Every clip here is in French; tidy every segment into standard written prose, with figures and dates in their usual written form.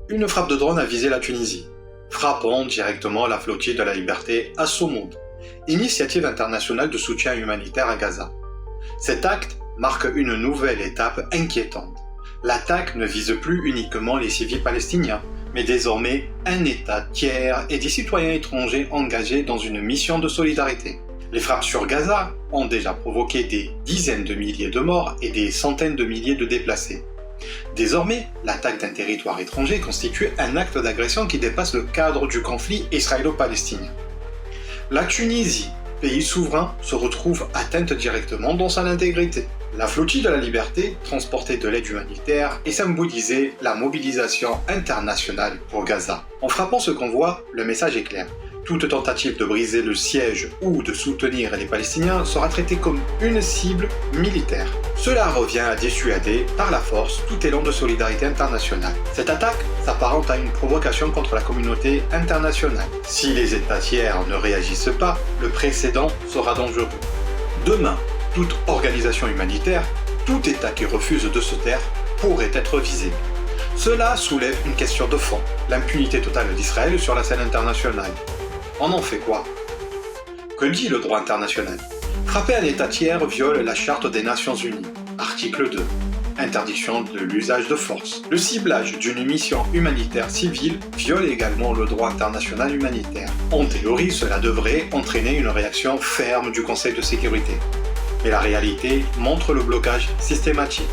Une frappe de drone a visé la Tunisie, frappant directement la flottille de la liberté à Soumoud, initiative internationale de soutien humanitaire à Gaza. Cet acte marque une nouvelle étape inquiétante. L'attaque ne vise plus uniquement les civils palestiniens, mais désormais un État tiers et des citoyens étrangers engagés dans une mission de solidarité. Les frappes sur Gaza ont déjà provoqué des dizaines de milliers de morts et des centaines de milliers de déplacés. Désormais, l'attaque d'un territoire étranger constitue un acte d'agression qui dépasse le cadre du conflit israélo-palestinien. La Tunisie, pays souverain, se retrouve atteinte directement dans son intégrité. La flottille de la liberté transportait de l'aide humanitaire et symbolisait la mobilisation internationale pour Gaza. En frappant ce convoi, le message est clair. Toute tentative de briser le siège ou de soutenir les Palestiniens sera traitée comme une cible militaire. Cela revient à dissuader par la force tout élan de solidarité internationale. Cette attaque s'apparente à une provocation contre la communauté internationale. Si les États tiers ne réagissent pas, le précédent sera dangereux. Demain, toute organisation humanitaire, tout État qui refuse de se taire pourrait être visé. Cela soulève une question de fond, l'impunité totale d'Israël sur la scène internationale. On en fait quoi? Que dit le droit international? Frapper un État tiers viole la Charte des Nations Unies, article 2. Interdiction de l'usage de force. Le ciblage d'une mission humanitaire civile viole également le droit international humanitaire. En théorie, cela devrait entraîner une réaction ferme du Conseil de sécurité. Mais la réalité montre le blocage systématique.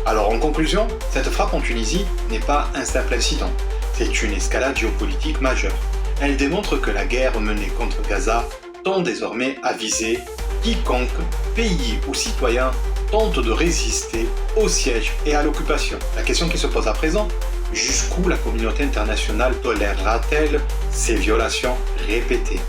Alors en conclusion, cette frappe en Tunisie n'est pas un simple incident, c'est une escalade géopolitique majeure. Elle démontre que la guerre menée contre Gaza tend désormais à viser quiconque, pays ou citoyen, tente de résister au siège et à l'occupation. La question qui se pose à présent, jusqu'où la communauté internationale tolérera-t-elle ces violations répétées?